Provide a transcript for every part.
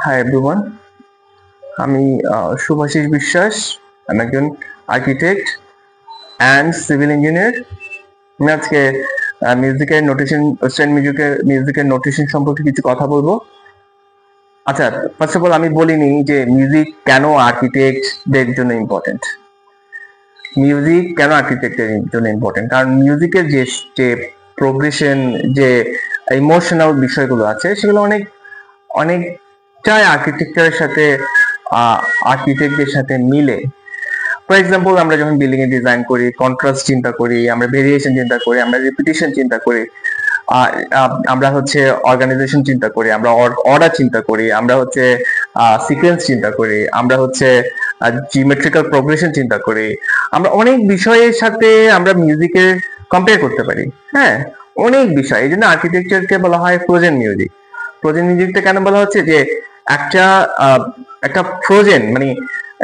Hi everyone, আমি শুভাশিস বিশ্বাস। আমি একজন আর্কিটেক্ট অ্যান্ড সিভিল ইঞ্জিনিয়ার। আমি আজকে মিউজিকের নোটেশন, ওয়েস্টার্ন মিউজিকের নোটেশন সম্পর্কে কিছু কথা বলবো। আচ্ছা, ফার্স্ট অফ অল আমি বলিনি যে মিউজিক কেন আর্কিটেক্টদের জন্য ইম্পর্টেন্ট। মিউজিক কেন আর্কিটেক্টের জন্য ইম্পর্টেন্ট, কারণ মিউজিকের যে প্রোগ্রেশন, যে ইমোশনাল বিষয়গুলো আছে, সেগুলো অনেকটাই আর্কিটেক্টদের সাথে মিলে। ফর এক্সাম্পল, আমরা যখন বিল্ডিং এ ডিজাইন করি, কন্ট্রাস্ট চিন্তা করি, আমরা ভেরিয়েশন চিন্তা করি, আমরা রিপিটিশন চিন্তা করি, আমরা হচ্ছে অর্গানাইজেশন চিন্তা করি, আমরা অর্ডার চিন্তা করি, আমরা হচ্ছে সিকোয়েন্স চিন্তা করি, আমরা হচ্ছে জিওমেট্রিক্যাল প্রোগ্রেশন চিন্তা করি। আমরা অনেক বিষয়ের সাথে আমরা মিউজিকের কম্পেয়ার করতে পারি। হ্যাঁ, অনেক বিষয়। এই জন্য আর্কিটেকচারকে বলা হয় ফ্রোজেন মিউজিক। ফ্রোজেন মিউজিকটা কেন বলা হচ্ছে? যে একটা ফ্রোজেন, মানে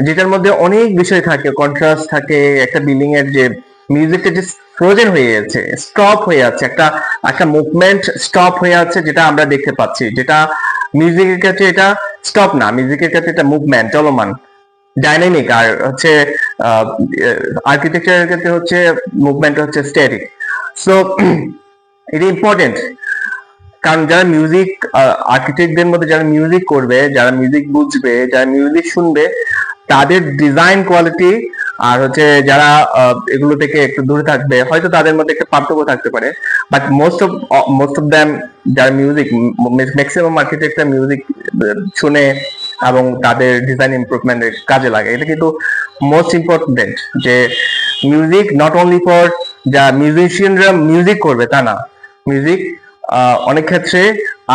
যেটার মধ্যে অনেক বিষয় থাকে, কন্ট্রাস্ট থাকে, একটা বিল্ডিং এর যে মিউজিকটা যে ফ্রোজেন হয়ে যাচ্ছে, স্টপ হয়ে যাচ্ছে, একটা মুভমেন্ট স্টপ হয়ে যাচ্ছে, যেটা আমরা দেখতে পাচ্ছি। যেটা মিউজিকের কাছে এটা স্টপ না, মিউজিকের কাছে এটা মুভমেন্ট, চলমান, ডাইনামিক। আর হচ্ছে আর্কিটেকচারের ক্ষেত্রে হচ্ছে মুভমেন্ট হচ্ছে স্ট্যাটিক। সো এটা ইম্পর্টেন্ট, কারণ যারা মিউজিক, আর্কিটেক্টদের মধ্যে যারা মিউজিক করবে, যারা মিউজিক বুঝবে, যারা মিউজিক শুনবে, তাদের ডিজাইন কোয়ালিটি আর হচ্ছে যারা এগুলো থেকে একটু দূরে থাকবে, হয়তো তাদের মধ্যে একটা পার্থক্য থাকতে পারে। বাট মোস্ট অফ দ্যাম যারা মিউজিক, ম্যাক্সিমাম আর্কিটেক্টরা মিউজিক শুনে এবং তাদের ডিজাইন ইমপ্রুভমেন্টের কাজে লাগে। এটা কিন্তু মোস্ট ইম্পর্টেন্ট, যে মিউজিক নট অনলি ফর যা মিউজিশিয়ানরা মিউজিক করবে তা না, মিউজিক অনেক ক্ষেত্রে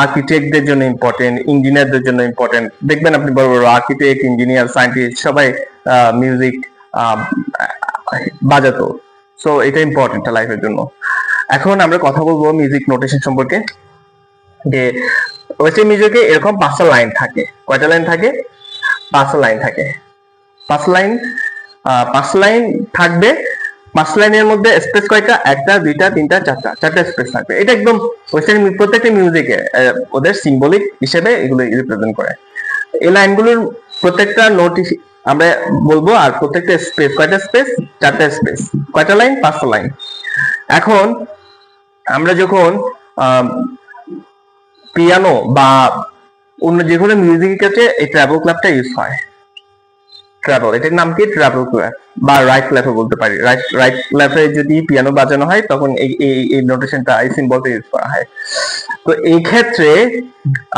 আর্কিটেক্টদের জন্য ইম্পর্টেন্ট, ইঞ্জিনিয়ারদের জন্য ইম্পর্টেন্ট। দেখবেন আপনি বড় বড় আর্কিটেক্ট, ইঞ্জিনিয়ার, সায়েন্টিস্ট সবাই মিউজিক বাজাতো। সো এটা ইম্পর্টেন্ট লাইফের জন্য। এখন আমরা কথা বলবো মিউজিক নোটেশন সম্পর্কে। যে ওয়েস্টার্ন মিউজিকে এরকম 5টা লাইন থাকে। কয়টা লাইন থাকে? 5টা লাইন থাকে। 5 লাইন থাকবে। 5 লাইনের মধ্যে স্পেস কয়টা? 1টা, 2টা, 3টা, 4টা স্পেস থাকবে। এটা একদম ওয়েস্টার্ন প্রত্যেকটা মিউজিকে ওদের সিম্বলিক হিসেবে এগুলো রিপ্রেজেন্ট করে। এই লাইনগুলোর প্রত্যেকটা নোট আমরা বলবো, আর প্রত্যেকটা স্পেস কয়টা? স্পেস 4টা স্পেস। কয়টা লাইন? 5টা লাইন। এখন আমরা যখন পিয়ানো বা অন্য যে কোনো মিউজিকের ক্ষেত্রে এই ট্রাবল ক্লাবটা ইউজ হয়। ট্রাবল, এটার নাম কি? ট্রাবল ক্লাব বা রাইট ক্লাবও বলতে পারি। রাইট ক্লাবে যদি পিয়ানো বাজানো হয়, তখন এই নোটেশনটা, এই সিম্বলটা ইউজ করা হয়। তো এই ক্ষেত্রে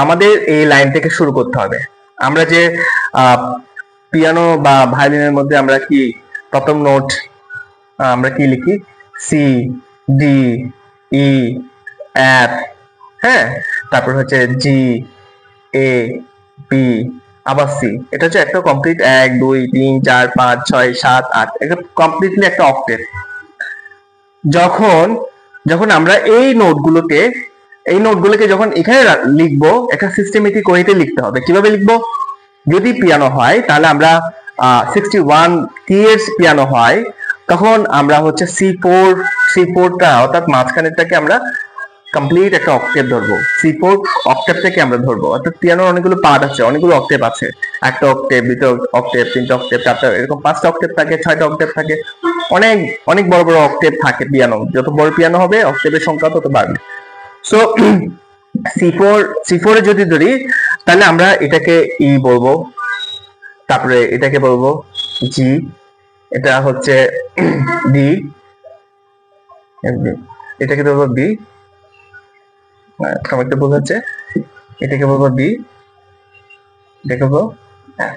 আমাদের এই লাইন থেকে শুরু করতে হবে। আমরা যে পিয়ানো বা ভায়োলিনের মধ্যে আমরা কি প্রথম নোট আমরা কি লিখি? সি, ডি, ই, এফ, হ্যাঁ, তারপর হচ্ছে জি, এ, বি, আবার সি। এটা হচ্ছে একটা কমপ্লিট 1 2 3 4 5 6 7 8, এটা কমপ্লিটলি একটা অক্টেভ। যখন আমরা এই নোটগুলোকে যখন এখানে লিখবো, একটা সিস্টেমেটিক ওয়েতে লিখতে হবে। কিভাবে লিখবো? যদি পিয়ানো হয় তাহলে আমরা 61 কিয়ের পিয়ানো হয়, তখন আমরা হচ্ছে C4টা অর্থাৎ মাঝখানেরটাকে আমরা কমপ্লিট একটা অক্টেভ ধরবো। C4 অক্টেভ থেকে আমরা ধরবো। অর্থাৎ পিয়ানোর অনেকগুলো পার্ট আছে, অনেকগুলো অক্টেভ আছে। একটা অক্টেভ, দুটো অক্টেভ, 3টা অক্টেভ, 4টা, এরকম 5টা অক্টেভ থাকে, 6টা অক্টেভ থাকে। অনেক বড় বড় অক্টেভ থাকে পিয়ানো। যত বড় পিয়ানো হবে, অক্টেভের সংখ্যা তত বাড়বে। সো C4 এ যদি ধরি, তাহলে আমরা এটাকে ই বলবো, তারপরে এটাকে বলবো জি, এটা হচ্ছে ডি, এটাকে বলবো বি, সবাইকে বোঝাচ্ছে, এটাকে বলবো বি, এটাকে বলবো হ্যাঁ।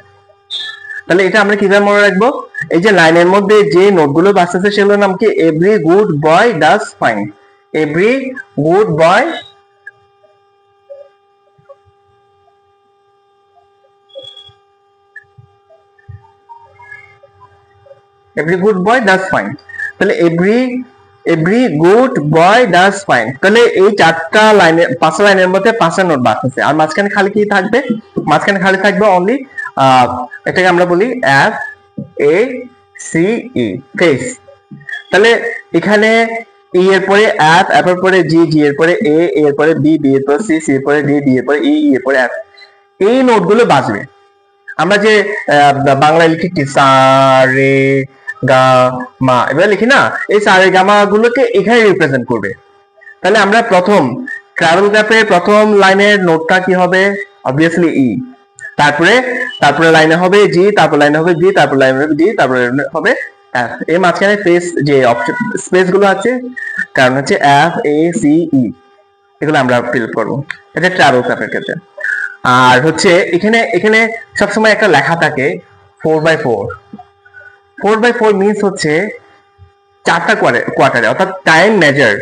তাহলে এটা আমরা কিভাবে মনে রাখবো? এই যে লাইনের মধ্যে যে নোটগুলো বাজতেছে সেগুলোর নাম কি? Every good boy does fine. Every good boy does fine. তাহলে every good boy does fine. তাহলে এই 4টা লাইনের, 5টা লাইনের মধ্যে 5টা নোট বাজতেছে। আর মাঝখানে খালি কি থাকবে? মাঝখানে খালি থাকবে অনলি, এটাকে আমরা বলি F A C E, face. তাহলে এখানে ই এর পরে এফ, এফ এর পরে জি, জি এর পরে এ, এর পরে বি, বি এর পরে সি, সি এর পরে ডি, ডি এর পরে ই, এর পরে এফ। এই নোটগুলো বাজবে। আমরা যে বাংলায় লিখি কি সা রে গা মা, এবার লিখি না, এই সা রে গা মা গুলোকে এখানে রিপ্রেজেন্ট করবে। তাহলে আমরা প্রথম ট্রাভেল গ্রাফের প্রথম লাইনের নোটটা কি হবে? অবভিয়াসলি ই। তারপরে লাইনে হবে জি, তারপর লাইনে হবে জি, তারপর লাইনে হবে জি, তারপরে হবে এফ। এর মাঝখানে যে অপশন স্পেস গুলো আছে, কারণ হচ্ছে এফ এ সি ই, এগুলো আমরা ফিল করবো। এটা ট্রাভেল গ্রাফের ক্ষেত্রে। আর হচ্ছে এখানে এখানে সবসময় একটা লেখা থাকে 4/4। 4/4 মিনস হচ্ছে 4টা কোয়ার্টারে, অর্থাৎ টাইম মেজার।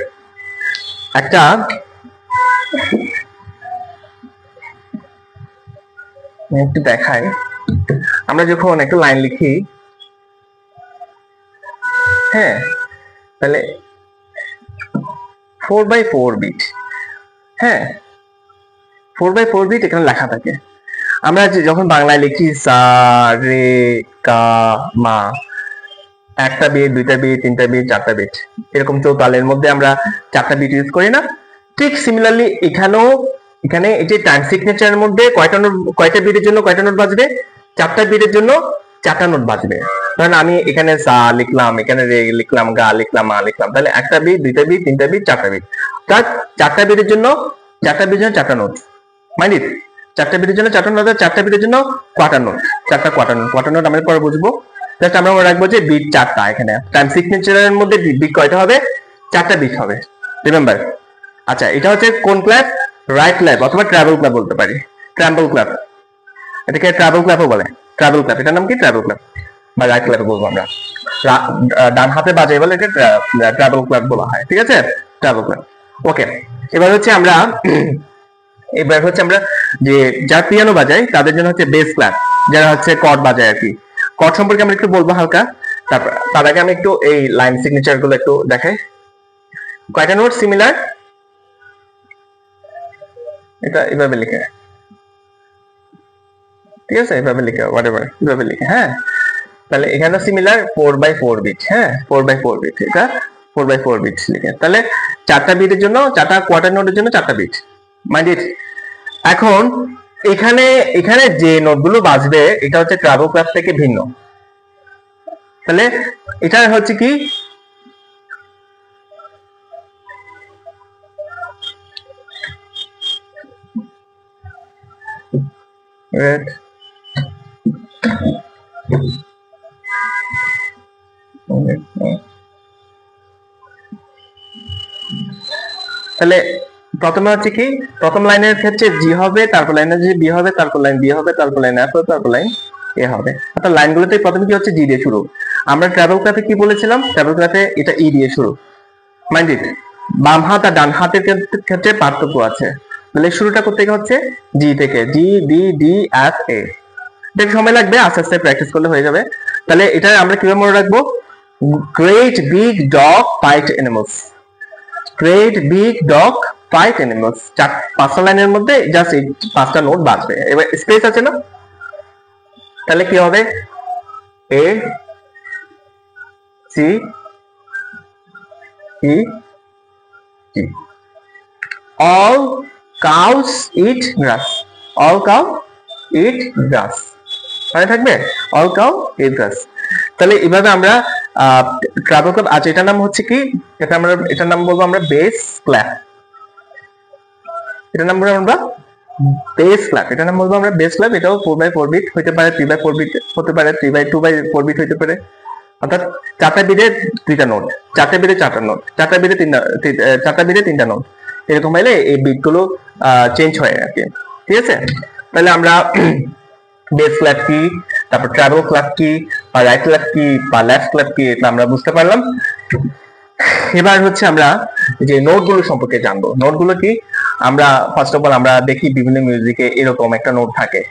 একটা একটু দেখাই, আমরা যখন একটা লাইন লিখি, হ্যাঁ, তাহলে 4/4 বিট, হ্যাঁ 4/4 বিট এখানে লেখা থাকে। আমরা যখন বাংলায় লিখি সা রে গা মা, একটা বিট, দুইটা বিট, তিনটা বিট, চারটা বিট, এরকম চৌতালের মধ্যে আমরা 4টা বিট ইউজ করি না? ঠিক সিমিলারলি এখানে এই যে টাইম সিগনেচারের মধ্যে কয়টা বিটের জন্য কয়টা নোট বাজবে? 4টা বিটের জন্য 4টা নোট বাজবে। ধরেন আমি এখানে সা লিখলাম, এখানে রে লিখলাম, গা লিখলাম, মা লিখলাম, তাহলে একটা বিট, দুইটা বিট, তিনটা বিট, 4টা বিট। তার 4টা বিটের জন্য 4টা নোট। মাইন্ড ইট, 4টা বিটের জন্য 4টা নোট, 4টা বিটের জন্য কোয়ার্টার নোট, 4টা কোয়ার্টার নোট আমরা পরে বুঝবো। জাস্ট আমরা মনে রাখবো যে বিট 4টা। এখানে টাইম সিগনেচারের মধ্যে বিট কয়টা হবে? 4টা বিট হবে, রিমেম্বার। আচ্ছা, এটা হচ্ছে কোন ক্লাব? রাইট ক্লাব অথবা ট্রাভেল ক্লাব বলতে পারি। ট্রাভেল ক্লাব, এটাকে ট্রাভেল ক্লাবও বলে। ট্রাভেল ক্লাব, এটার নাম কি? ট্রাভেল ক্লাব বা রাইট ক্লাব বলবো আমরা। ডান হাতে বাজাই বলে এটা ট্রাভেল ক্লাব বলা হয়, ঠিক আছে? Travel club. ওকে, এবার হচ্ছে আমরা যে যারা পিয়ানো বাজায় তাদের জন্য হচ্ছে বেস ক্লাব, যারা হচ্ছে কর্ড বাজায় আর কি। কর্ড সম্পর্কে আমরা একটু বলবো হালকা, তারপর তার আগে আমি একটু এই লাইন সিগনেচার গুলো একটু দেখাই। কয়টা নোট সিমিলার? এটা এভাবে লিখে, ঠিক আছে, এভাবে লিখে, হোয়াটএভার, এভাবে লিখে, হ্যাঁ। তাহলে এখানে সিমিলার 4/4 বিট, হ্যাঁ 4/4 বিট, এটা 4/4 বিট লিখে। তাহলে 4টা বিটের জন্য, 4টা কোয়ার্টার নোটের জন্য 4টা বিট, মাইন্ড ইট। এখন এখানে যে নোটগুলো বাজবে এটা হচ্ছে ট্রাভেল ক্লাব থেকে ভিন্ন। তাহলে এটা হচ্ছে কি? তাহলে প্রথমে হচ্ছে কি? প্রথম লাইনের ক্ষেত্রে জি হবে, তারপর লাইনে যে বি হবে, তারপর লাইন বি হবে, তারপর লাইন এফ হবে, তারপর লাইন এ হবে। অর্থাৎ লাইনগুলোতে প্রথমে কি হচ্ছে? জি দিয়ে শুরু। আমরা ট্রাভেল ক্লাবে কি বলেছিলাম? ট্রাভেল ক্লাবে এটা ই দিয়ে শুরু, মাইন্ড ইট। বাম হাত আর ডান হাতের ক্ষেত্রে পার্থক্য আছে। তাহলে শুরুটা করতে হচ্ছে জি থেকে, G B D F A. এটা সময় লাগবে, আস্তে আস্তে প্র্যাকটিস করলে হয়ে যাবে। তাহলে এটা আমরা কিভাবে মনে রাখবো? Great big dog fight animals, great big dog fight animals. 5টা লাইনের মধ্যে জাস্ট এই 5টা নোট বাজবে। এবার স্পেস আছে না? তাহলে কি হবে? A C E G. All cows eat grass, all cow eat grass, মনে থাকবে? All cow eat grass. তাহলে এভাবে আমরা ট্রাভেল ক্লাব, আচ্ছা এটার নাম হচ্ছে কি? এটার নাম বলবো আমরা বেস ক্লাব। এটার নাম বলবো আমরা বেস ক্লাব, এটার নাম বলবো আমরা বেস ক্লাব। এটাও 4/4 বিট হতে পারে, 3/4 বিট হতে পারে, 3/2/4 বিট হতে পারে। অর্থাৎ 4টা বিটে 2টা নোট, 4টা বিটে 4টা নোট, 4টা বিটে 3টা নোট, এরকম হলে এই বিটগুলো চেঞ্জ হয় আর কি, ঠিক আছে? তাহলে আমরা বেস ক্লাব কি, তারপর ট্রাভেল ক্লাব কি, বা রাইট ক্লাব কি, বা লেফট ক্লাব কি, এটা আমরা বুঝতে পারলাম। এবার হচ্ছে আমরা যে নোটগুলো সম্পর্কে জানবো। নোটগুলো কি? আমরা ফার্স্ট অফ অল আমরা দেখি বিভিন্ন মিউজিকে এরকম একটা নোট থাকে,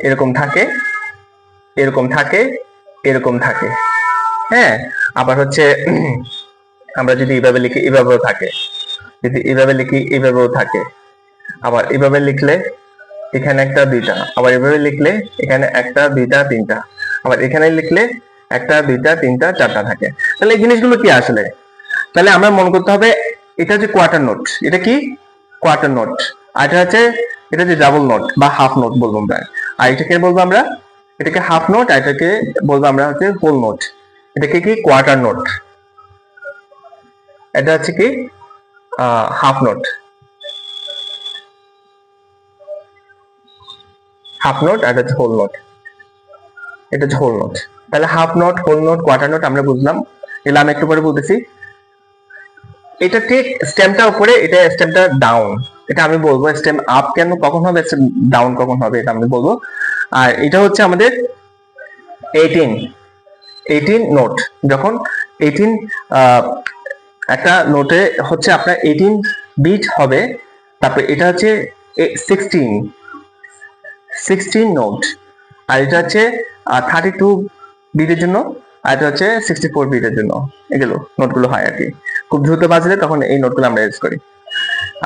এরকম থাকে, এরকম থাকে, এরকম থাকে, হ্যাঁ। আবার হচ্ছে আমরা যদি এভাবে লিখি এভাবেও থাকে, যদি এভাবে লিখি এভাবেও থাকে। আবার এভাবে লিখলে এখানে একটা, দুইটা, আবার এভাবে লিখলে এখানে একটা, দুইটা, তিনটা, আবার এখানে লিখলে একটা, দুইটা, তিনটা, 4টা থাকে। তাহলে এই জিনিসগুলো কি আসলে? তাহলে আমরা মনে করতে হবে এটা হচ্ছে কোয়ার্টার নোট। এটা কি? Quarter note. আর এটা হচ্ছে এটা যে ডাবল নোট বা হাফ নোট বলবো আমরা। আর এটাকে বলবো আমরা, এটাকে হাফ নোট, আর এটাকে বলবো আমরা হচ্ছে হোল নোট। এটাকে কি কোয়ার্টার নোট, এটা হচ্ছে কি হাফ নোট, হাফ নোট, আর এটা হচ্ছে হোল নোট, এটা হচ্ছে হোল নোট। তাহলে half note, whole note, quarter note আমরা বুঝলাম, এগুলো আমি একটু পরে বলতেছি। এটা ঠিক স্টেমটা উপরে, এটা স্টেমটা ডাউন, এটা আমি বলবো। স্টেম আপ কেন কখন হবে, স্টেম ডাউন কখন হবে, এটা আমি বলবো। আর এটা হচ্ছে আমাদের 18 নোট। যখন 18 একটা নোটে হচ্ছে আপনার 18 বিট হবে, তারপরে এটা হচ্ছে 16 নোট। আর এটা হচ্ছে 32 বিটের জন্য, আর এটা হচ্ছে 64 বিটের জন্য। এগুলো নোটগুলো হয় আর কি। খুব দ্রুত বাজলে তখন এই নোটগুলো আমরা ইউজ করি।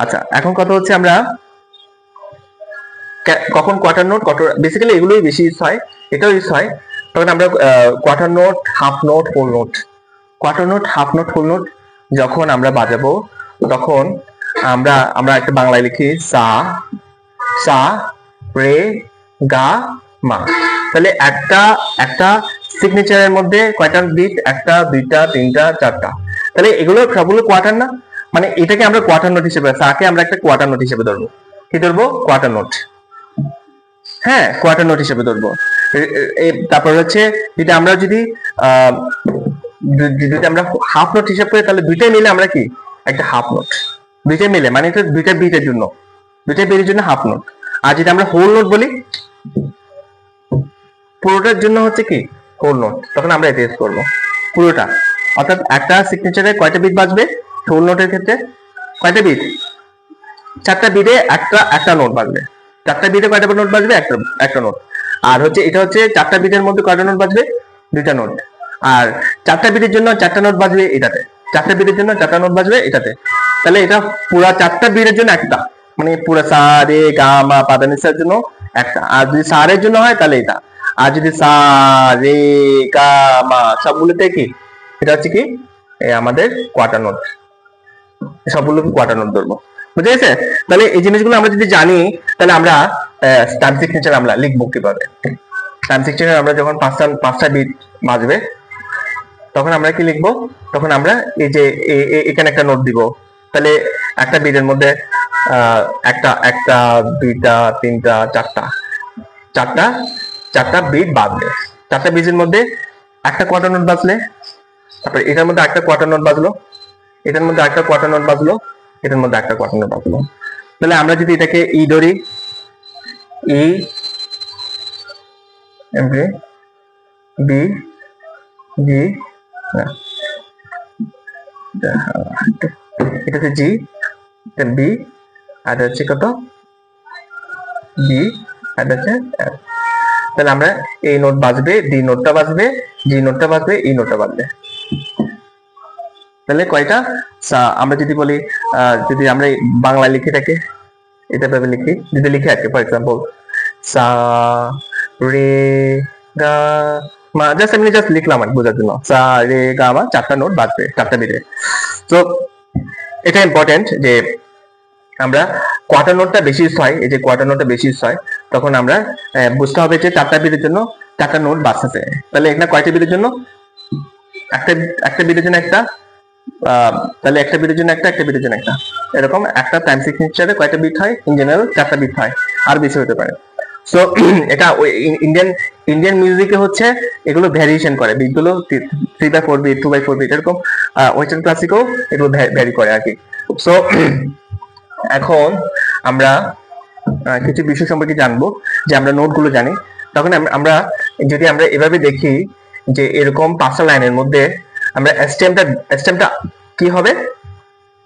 আচ্ছা, এখন কথা হচ্ছে আমরা কখন কোয়ার্টার নোট, বেসিক্যালি এগুলোই বেশি ইউজ হয়, এটাও ইউজ হয়। তখন আমরা quarter note, half note, whole note. Quarter note, half note, whole note যখন আমরা বাজাবো, তখন আমরা একটা বাংলায় লিখি সা, সা, রে, গা, মা। তাহলে একটা সিগনেচারের মধ্যে কয়টা বিট? একটা, দুইটা, তিনটা, চারটা। তাহলে এগুলো সবগুলো কোয়ার্টার না, মানে এটাকে আমরা কোয়ার্টার নোট হিসেবে, সাকে আমরা একটা কোয়ার্টার নোট হিসেবে ধরবো। কি ধরবো? Quarter note. হ্যাঁ, কোয়ার্টার নোট হিসেবে ধরবো। তারপর হচ্ছে যদি আমরা হাফ নোট হিসাব করি, তাহলে দুইটাই মিলে আমরা কি একটা হাফ নোট। দুইটাই মিলে মানে এটা দুইটা বিটের জন্য, দুইটা বিটের জন্য হাফ নোট। আর যদি আমরা হোল নোট বলি, পুরোটার জন্য হচ্ছে কি হোল নোট, তখন আমরা এটা ইউজ করবো পুরোটা। অর্থাৎ একটা সিগনেচারে কয়টা বিট বাজবে? হোল নোটের ক্ষেত্রে কয়টা বিট? চারটা বিটে একটা নোট বাজবে। চারটা বিটে কয়টা নোট বাজবে? একটা নোট। আর হচ্ছে এটা হচ্ছে চারটা বিটের মধ্যে কয়টা নোট বাজবে? দুইটা নোট। আর চারটা বিটের জন্য চারটা নোট বাজবে এটাতে, চারটা বিটের জন্য চারটা নোট বাজবে এটাতে। তাহলে এটা পুরা চারটা বিটের জন্য একটা, মানে পুরো সা রে গা মা পা ধা নি সা এর জন্য একটা। আর যদি সা রের জন্য হয় তাহলে এটা। আর যদি সা রে গা মা সবগুলোতে কি, এটা হচ্ছে কি আমাদের কোয়ার্টার নোট। সবগুলোকে কোয়ার্টার নোট ধরবো, বুঝে গেছে? তাহলে এই জিনিসগুলো আমরা যদি জানি, তাহলে আমরা টাইম সিগনেচার আমরা লিখবো কিভাবে। টাইম সিগনেচার আমরা যখন পাঁচটা বিট বাজবে, তখন আমরা কি লিখবো? তখন আমরা এই যে এখানে একটা নোট দিব। তাহলে একটা বিটের মধ্যে একটা, দুইটা, তিনটা, চারটা বিট বাজবে। চারটা বিটের মধ্যে একটা কোয়ার্টার নোট বাজলে, তারপরে এটার মধ্যে একটা কোয়ার্টার নোট বাজলো, এটার মধ্যে একটা কোয়ার্টার নোট বাজলো, এটার মধ্যে একটা কোয়ার্টার নোট বাজলো। তাহলে আমরা যদি এটাকে ই ধরি, ই বি জি, এটা হচ্ছে জি, বি, আর হচ্ছে কত বি, আর হচ্ছে এফ। তাহলে আমরা এই নোট বাজবে, ডি নোটটা বাজবে, জি নোটটা বাজবে, ই নোটটা বাজবে। তাহলে কয়টা? আমরা যদি বলি, যদি আমরা বাংলায় লিখে থাকে এটা ভাবে লিখি, যদি লিখে থাকে ফর এক্সাম্পল সা রে গা মা, জাস্ট আমি জাস্ট লিখলাম আর বোঝার জন্য, সা রে গা মা, চারটা নোট বাজবে চারটা বিটে। তো এটা ইম্পর্টেন্ট যে আমরা কোয়ার্টার নোটটা বেশি ইউজ হয়, এই যে কোয়ার্টার নোটটা বেশি ইউজ হয়, তখন আমরা বুঝতে হবে যে চারটা বিটের জন্য চারটা নোট বাজতেছে। তাহলে এখানে কয়টা বিটের জন্য? একটা বিটের জন্য একটা, তাহলে একটা বিটের জন্য একটা বিটের জন্য একটা, এরকম একটা টাইম সিগনেচারে কয়টা বিট হয়? ইন জেনারেল চারটা বিট হয়, আর বেশি হতে পারে। সো এটা ইন্ডিয়ান মিউজিকে হচ্ছে এগুলো ভ্যারিয়েশন করে, বিটগুলো 3/4 বিট, 2/4 বিট, এরকম ওয়েস্টার্ন ক্লাসিকও এগুলো ভ্যারি করে আর কি। সো এখন আমরা কিছু বিষয় সম্পর্কে জানবো, যে আমরা নোটগুলো জানি, তখন আমরা যদি আমরা এভাবে দেখি যে এরকম 5টা লাইনের মধ্যে আমরা স্টেমটা কি হবে?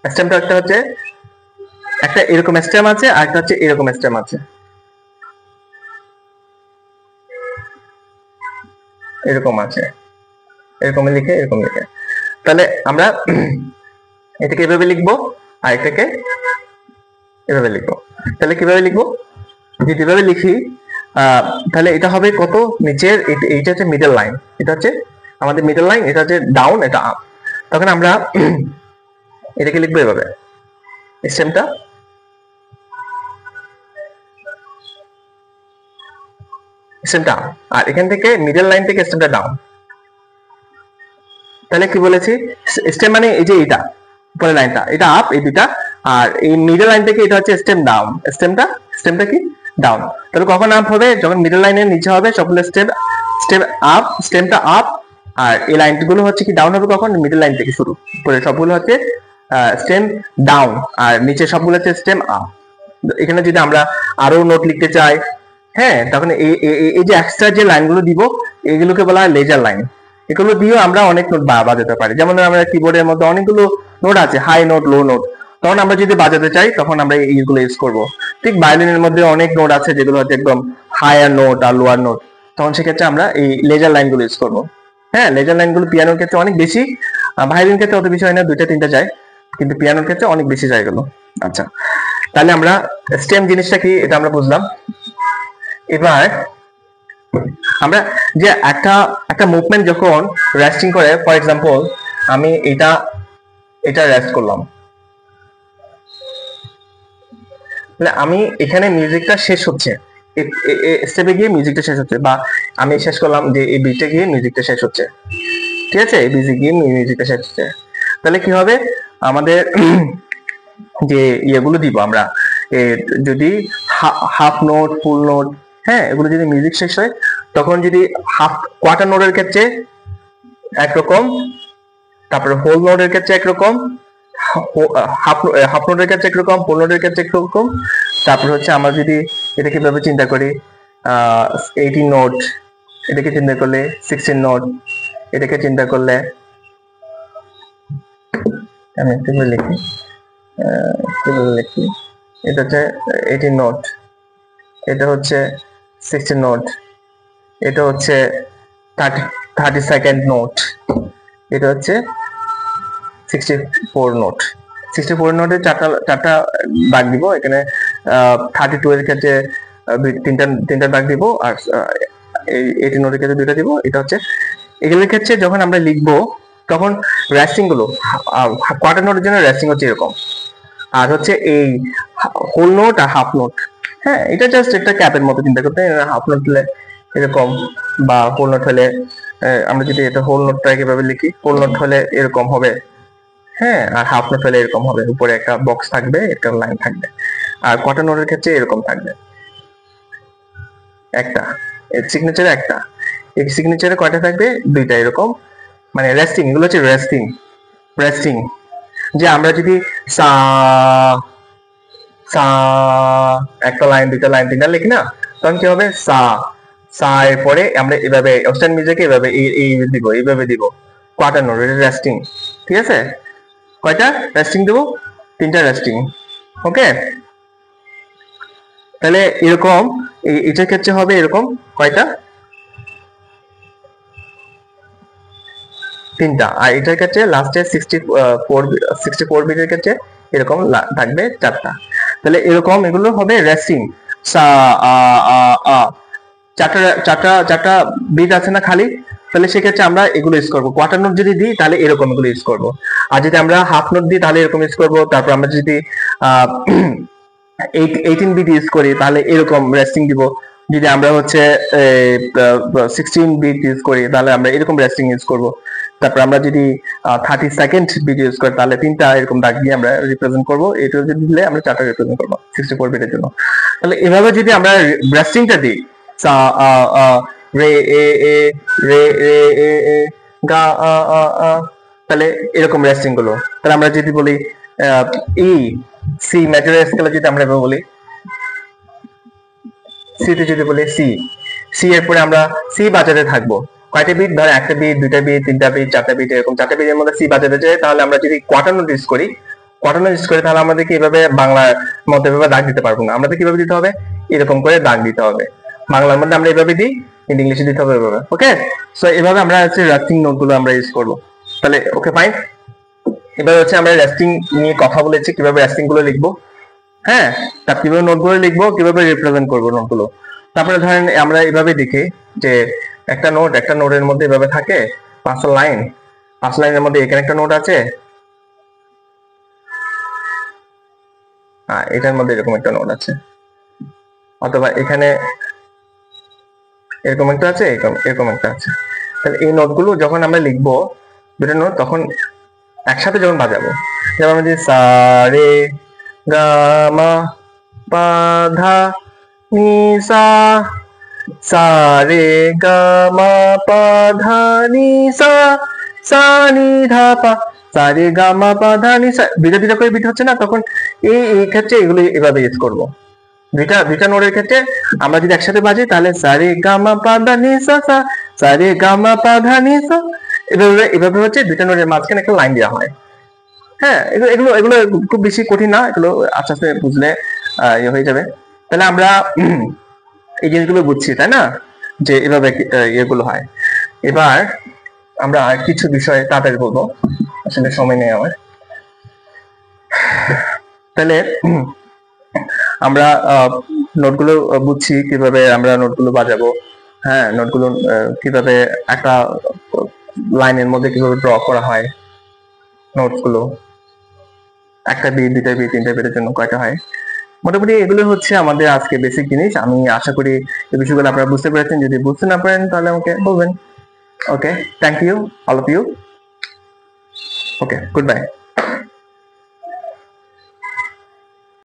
স্টেমটা একটা হচ্ছে একটা এরকম স্টেম আছে, আর একটা হচ্ছে এরকম স্টেম আছে, এরকম আছে, এরকম লিখে এরকম লিখে। তাহলে আমরা এটাকে এভাবে লিখবো, আর এটাকে এভাবে লিখবো। তাহলে কিভাবে লিখবো? যদি এভাবে লিখি, তাহলে এটা হবে কত নিচের, এইটা হচ্ছে মিডল লাইন, এটা হচ্ছে আমাদের মিডল লাইন, এটা হচ্ছে ডাউন, এটা আপ। তখন আমরা এটাকে লিখবো এভাবে, স্টেমটা স্টেমটা আপ, আর এখান থেকে মিডল লাইন থেকে স্টেমটা ডাউন। তাহলে কি বলেছি, স্টেম মানে এই যে এটা উপরের লাইনটা, এটা আপ, এই দুটা, আর এই মিডল লাইন থেকে এটা হচ্ছে স্টেম ডাউন, স্টেমটা কি ডাউন। তাহলে কখন আপ হবে, যখন মিডল লাইনের নিচে হবে সবগুলো স্টেম আপ, স্টেমটা আপ, আর এই লাইনগুলো হচ্ছে কি ডাউন হবে কখন, মিডল লাইন থেকে শুরু করে সবগুলো হচ্ছে স্টেম ডাউন, আর নিচে সবগুলো হচ্ছে স্টেম আপ। এখানে যদি আমরা আরো নোট লিখতে চাই, হ্যাঁ, তখন এই যে এক্সট্রা যে লাইনগুলো দিব এগুলোকে বলা হয় লেজার লাইন। এগুলো দিয়েও আমরা অনেক নোট বাজাতে পারি। যেমন আমরা কিবোর্ডের মধ্যে অনেকগুলো নোট আছে, হাই নোট, লো নোট, তখন আমরা যদি বাজাতে চাই তখন আমরা এইগুলো ইউজ করব। ঠিক ভায়োলিনের মধ্যে অনেক নোট আছে যেগুলো হচ্ছে একদম হায়ার নোট আর লোয়ার নোট, তখন সেক্ষেত্রে আমরা এই লেজার লাইনগুলো ইউজ করব। হ্যাঁ, লেজার লাইনগুলো পিয়ানোর ক্ষেত্রে অনেক বেশি, ভায়োলিন ক্ষেত্রে অত বেশি হয় না, দুইটা তিনটা যায়, কিন্তু পিয়ানোর ক্ষেত্রে অনেক বেশি যায় এগুলো। আচ্ছা, তাহলে আমরা স্টেম জিনিসটা কি এটা আমরা বুঝলাম। এবার আমরা যে একটা মুভমেন্ট যখন রেস্টিং করে, ফর এক্সাম্পল আমি এটা রেস্ট করলাম, মানে আমি এখানে মিউজিকটা শেষ হচ্ছে, স্টেপে গিয়ে মিউজিকটা শেষ হচ্ছে, বা আমি শেষ করলাম যে এই বিটে গিয়ে মিউজিকটা শেষ হচ্ছে, ঠিক আছে, এই বিটে গিয়ে মিউজিকটা শেষ হচ্ছে। তাহলে কি হবে, আমাদের যে ইয়েগুলো দিব আমরা, যদি হাফ নোট, ফুল নোট, হ্যাঁ, এগুলো যদি মিউজিক শেষ হয় তখন যদি হাফ কোয়ার্টার নোটের ক্ষেত্রে একরকম, তারপরে হোল নোটের ক্ষেত্রে একরকম, হাফ নোটের ক্ষেত্রে একরকম, ফুল নোটের ক্ষেত্রে একরকম, তারপর হচ্ছে আমরা যদি এটা কিভাবে চিন্তা করি, 18 নোট, এটাকে চিন্তা করলে 16 নোট, এটাকে চিন্তা করলে আমি কিভাবে লিখি, এটা হচ্ছে 18 নোট, এটা হচ্ছে 16 নোট, এটা হচ্ছে 32nd নোট, এটা হচ্ছে 64 নোট। 64 নোটে চারটা দাগ দিব, এখানে 32 এর ক্ষেত্রে তিনটা দাগ দিব, আর 18 নোটের ক্ষেত্রে দুইটা দিব। এটা হচ্ছে এগুলোর ক্ষেত্রে যখন আমরা লিখবো তখন রেস্টিং গুলো, কোয়ার্টার নোটের জন্য রেস্টিং হচ্ছে এরকম, আর হচ্ছে এই হোল নোট আর হাফ নোট, হ্যাঁ, এটা জাস্ট একটা ক্যাপের মতো চিন্তা করতে, হাফ নোট হলে এরকম, বা হোল নোট হলে আমরা যদি এটা হোল নোটটা কিভাবে লিখি, হোল নোট হলে এরকম হবে, হ্যাঁ, আর হাফ নোট হলে এরকম হবে, উপরে একটা বক্স থাকবে, একটা লাইন থাকবে, আর কোয়ার্টার নোটের ক্ষেত্রে এরকম থাকবে একটা, সিগনেচারে একটা, এই সিগনেচারে কয়টা থাকবে, দুইটা এরকম, মানে রেস্টিং, এগুলো হচ্ছে রেস্টিং। যে আমরা যদি সা সা একটা লাইন, দুইটা লাইন, তিনটা লিখি না, তখন কি হবে, সা সা এর পরে আমরা এভাবে ওয়েস্টার্ন মিউজিকে এভাবে এই দিব, এইভাবে দিব, কোয়ার্টার নোট, এটা রেস্টিং, ঠিক আছে। কয়টা রেস্টিং দেবো, তিনটা রেস্টিং, ওকে। তাহলে এরকম এটার ক্ষেত্রে হবে এরকম কয়টা, তিনটা, আর এটার ক্ষেত্রে লাস্টে 64 বিটের ক্ষেত্রে এরকম থাকবে চারটা। তাহলে এরকম এগুলো হবে রেস্টিং, সা আ আ আ, চারটা বিট আছে না খালি, তাহলে সেক্ষেত্রে আমরা এগুলো ইউজ করবো। কোয়ার্টার নোট যদি দিই তাহলে এরকম এগুলো ইউজ করবো, আর যদি আমরা হাফ নোট দিই তাহলে এরকম ইউজ করবো। তারপর আমরা যদি 18 বিট ইউজ করি তাহলে এরকম রেস্টিং দিব, যদি আমরা হচ্ছে 16 বিট ইউজ করি তাহলে আমরা এরকম রেস্টিং ইউজ করব। তারপর আমরা যদি 32nd বিট ইউজ করি তাহলে তিনটা এরকম দাগ দিয়ে আমরা রিপ্রেজেন্ট করব, এটা যদি দিলে আমরা চারটা রিপ্রেজেন্ট করব 64 বিটের জন্য। তাহলে এভাবে যদি আমরা রেস্টিংটা দিই, সা আ আ রে এ এ রে রে এ এ গা আ আ আ, তাহলে এরকম রেস্টিং গুলো। তাহলে আমরা যদি বলি ই সি মেজর স্কেলে যদি আমরা এভাবে বলি, সি তে যদি বলি সি এর পরে আমরা সি বাজাতে থাকবো, কয়টা বিট, ধর একটা বিট, দুইটা বিট, তিনটা বিট, চারটা বিট, এরকম চারটা বিটের মধ্যে সি বাজাতে চাই, তাহলে আমরা যদি কোয়ার্টার নোট ইউজ করি তাহলে আমাদেরকে এভাবে বাংলার মধ্যে এভাবে দাগ দিতে পারবো না, আমাদের কিভাবে দিতে হবে, এরকম করে দাগ দিতে হবে। বাংলার মধ্যে আমরা এভাবে দিই, কিন্তু ইংলিশে দিতে হবে এভাবে, ওকে। সো এভাবে আমরা হচ্ছে রেস্টিং নোট গুলো আমরা ইউজ করবো। তাহলে ওকে ফাইন, এবার হচ্ছে আমরা রেস্টিং নিয়ে কথা বলেছি, কিভাবে রেস্টিং গুলো লিখবো, হ্যাঁ, তার কিভাবে নোটগুলো লিখবো, কিভাবে রিপ্রেজেন্ট করবো নোটগুলো। তারপরে ধরেন আমরা এভাবে দেখি যে একটা নোটের মধ্যে এভাবে থাকে 5 লাইন, 5 লাইনের মধ্যে এখানে একটা নোট আছে, এটার মধ্যে এরকম একটা নোট আছে, অথবা এখানে এরকম একটা আছে, এরকম এরকম একটা আছে। তাহলে এই নোটগুলো যখন আমরা লিখবো দুটো নোট, তখন একসাথে যখন বাজাবো, যেমন আমরা যে সা রে গা মা পা ধা নি সা, সা রে গা মা পা ধা নি সা, সা নি ধা পা, সা রে গা মা পা ধা নি সা, দুইটা দুইটা করে বিট হচ্ছে না, তখন এই ক্ষেত্রে এগুলো এভাবে ইউজ করবো। দুইটা নোটের ক্ষেত্রে আমরা যদি একসাথে বাজি তাহলে সা রে গা মা পা ধা নি সা, সা সা রে গা মা পা ধা নি সা, এভাবে এভাবে হচ্ছে দুইটা নোটের মাঝখানে একটা লাইন দেওয়া হয়। হ্যাঁ, এগুলো এগুলো এগুলো খুব বেশি কঠিন না, এগুলো আস্তে আস্তে বুঝলে ইয়ে হয়ে যাবে। তাহলে আমরা এই জিনিসগুলো বুঝছি, তাই না, যে এভাবে ইয়েগুলো হয়। এবার আমরা আর কিছু বিষয় তাড়াতাড়ি বলবো, আসলে সময় নেই আমার। তাহলে আমরা নোটগুলো বুঝছি কিভাবে আমরা নোটগুলো বাজাবো, হ্যাঁ, নোটগুলো কিভাবে একটা লাইনের মধ্যে কিভাবে ড্র করা হয়, নোটগুলো একটা বি, দুইটা বি, তিনটা বিটের জন্য কয়টা হয়। মোটামুটি এগুলো হচ্ছে আমাদের আজকে বেসিক জিনিস। আমি আশা করি এই বিষয়গুলো আপনারা বুঝতে পেরেছেন। যদি বুঝতে না পারেন তাহলে আমাকে বলবেন। Okay, thank you all of you. Okay, good bye.